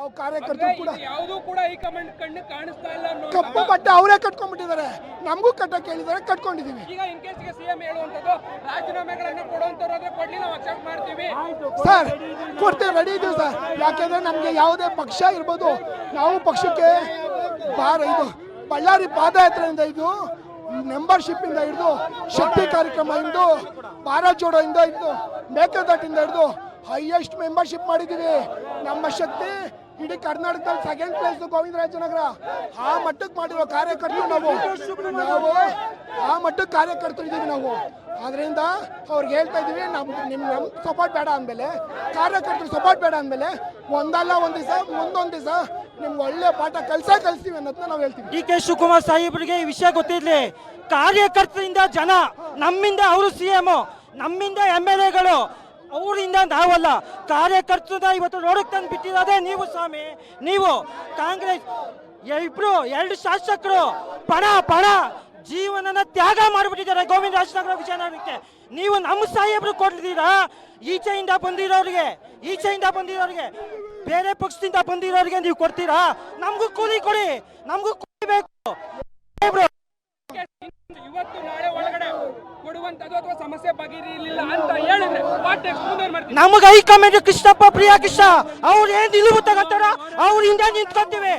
ನಾವು ಕಾರ್ಯಕರ್ತರು ಕೂಡ ಯಾವುದು ಕೂಡ ಹೈಕಮಾಂಡ್ ಕಣ್ಣು ಕಾಣಿಸ್ತಾ ಇಲ್ಲ ಅನ್ನೋ ಕಪ್ಪು ಬಟ್ಟೆ ಅವರೇ ಕಟ್ಕೊಂಡ್ಬಿಟ್ಟಿದ್ದಾರೆ. ನಮಗೂ ಕಟ್ಟಕ್ಕೆ ಹೇಳಿದ್ದಾರೆ, ಕಟ್ಕೊಂಡಿದೀವಿ. ಈಗ ಇನ್ ಕೇಸ್ ಗೆ ಸಿಎಂ ಹೇಳುವಂತದ್ದು ರಾಜೀನಾಮೆಗಳನ್ನು ಕೊಡುವಂತವ್ರಾದ್ರೆ ಕೊಡ್ಲಿ, ನಾವು ಅಕ್ಸೆಪ್ಟ್ ಮಾಡ್ತೀವಿ. ಸರ್ ಕೊಡ್ತೇವೆ, ರೆಡಿ ಇದೀವಿ ಸರ್. ಯಾಕೆಂದ್ರೆ ನಮಗೆ ಯಾವುದೇ ಪಕ್ಷ ಇರ್ಬೋದು, ನಾವು ಪಕ್ಷಕ್ಕೆ ಇದು ಬಳ್ಳಾರಿ ಪಾದಯಾತ್ರೆಯಿಂದ ಇದು ಮೆಂಬರ್ಶಿಪ್ ಇಂದ ಹಿಡಿದು ಶಕ್ತಿ ಕಾರ್ಯಕ್ರಮ ಇಂದು ಭಾರತ್ ಜೋಡೋ ಇಂದ ಹಿಡಿದು ಮೇಕೆದಾಟಿಂದ ಹಿಡಿದು ಹೈಯೆಸ್ಟ್ ಮೆಂಬರ್ಶಿಪ್ ಮಾಡಿದ್ದೀವಿ. ನಮ್ಮ ಶಕ್ತಿ ಇಡೀ ಕರ್ನಾಟಕದಲ್ಲಿ ಸೆಕೆಂಡ್ ಪ್ಲೇಸ್ ಗೋವಿಂದರಾಜನಗರ. ಆ ಮಟ್ಟಕ್ಕೆ ಮಾಡಿರೋ ಕಾರ್ಯಕರ್ತರು ನಾವು ಆ ಮಟ್ಟಕ್ಕೆ ಕಾರ್ಯಕರ್ತರು ಇದ್ದೀವಿ ನಾವು. ಅದರಿಂದ ಅವ್ರಿಗೆ ಹೇಳ್ತಾ ಇದ್ದೀವಿ, ನಮ್ಮ ಸಪೋರ್ಟ್ ಬೇಡ ಅಂದಮೇಲೆ, ಕಾರ್ಯಕರ್ತರು ಸಪೋರ್ಟ್ ಬೇಡ ಅಂದಮೇಲೆ ಒಂದಲ್ಲ ಒಂದು ದಿವಸ ಮುಂದೊಂದು ದಿವಸ ನಿಮ್ಗೆ ಒಳ್ಳೆ ಪಾಠ ಕಲಿಸ್ತೀವಿ ಅನ್ನೋದನ್ನ ನಾವು ಹೇಳ್ತೀವಿ. ಡಿ ಕೆ ಶಿವಕುಮಾರ್ ಸಾಹೇಬರಿಗೆ ಈ ವಿಷಯ ಗೊತ್ತಿರಲಿ. ಕಾರ್ಯಕರ್ತರಿಂದ ಜನ, ನಮ್ಮಿಂದ ಅವರು ಸಿಎಂ, ನಮ್ಮಿಂದ MLAಗಳು, ಅವರಿಂದ ನಾವಲ್ಲ. ಕಾರ್ಯಕರ್ತನ ಇವತ್ತು ರೋಡಕ್ಕೆ ತಂದು ಬಿಟ್ಟಿರೋದೇ ನೀವು ಸ್ವಾಮಿ. ನೀವು ಕಾಂಗ್ರೆಸ್ ಎರಡು ಶಾಸಕರು ಪಣ ಜೀವನನ ತ್ಯಾಗ ಮಾಡಿಬಿಟ್ಟಿದ್ದಾರೆ ಗೋವಿಂದರಾಜನಗರ ವಿಜಯನಗರಕ್ಕೆ. ನೀವು ನಮ್ಮ ಸಾಹೇಬರು ಕೊಡ್ತೀರಾ? ಈಚೆಯಿಂದ ಬಂದಿರೋರಿಗೆ ಬೇರೆ ಪಕ್ಷದಿಂದ ಬಂದಿರೋರಿಗೆ ನೀವು ಕೊಡ್ತೀರಾ? ನಮಗೂ ಕೂಲಿ ಕೊಡಿ, ನಮಗೂ ಕೂಲಿ ಬೇಕು. ಇವತ್ತು ನಾಳೆ ಒಳಗಡೆ ಕೊಡುವಂತದ್ದು ಅಥವಾ ಸಮಸ್ಯೆ ಬಗೆಹರಿಲಿಲ್ಲ ಅಂತ ಹೇಳಿದ್ರೆ ವಾಟ್ ನೆಕ್ಸ್ಟ್ ಮುಂದೆ ಮಾಡ್ತೀವಿ? ನಮಗೆ ಹೈಕಮಾಂಡ್ ಕೃಷ್ಣಪ್ಪ ಪ್ರಿಯಾ ಕೃಷ್ಣ ಅವ್ರು ಏನ್ ನಿಲುವು ತಗೋತಾರ ಅವ್ರ ಹಿಂದೆ ನಿಂತ್ಕೊತೀವಿ.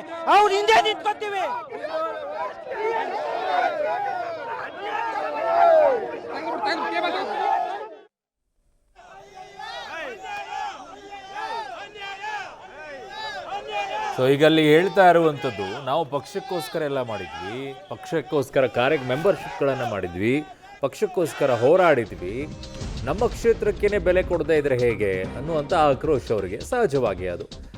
ಸೊ ಈಗ ಅಲ್ಲಿ ಹೇಳ್ತಾ ಇರುವಂಥದ್ದು, ನಾವು ಪಕ್ಷಕ್ಕೋಸ್ಕರ ಎಲ್ಲ ಮಾಡಿದ್ವಿ, ಪಕ್ಷಕ್ಕೋಸ್ಕರ ಮೆಂಬರ್ಶಿಪ್ಗಳನ್ನು ಮಾಡಿದ್ವಿ, ಪಕ್ಷಕ್ಕೋಸ್ಕರ ಹೋರಾಡಿದ್ವಿ, ನಮ್ಮ ಕ್ಷೇತ್ರಕ್ಕೇನೆ ಬೆಲೆ ಕೊಡದೇ ಇದ್ರೆ ಹೇಗೆ ಅನ್ನುವಂಥ ಆಕ್ರೋಶ ಅವರಿಗೆ ಸಹಜವಾಗಿ ಅದು.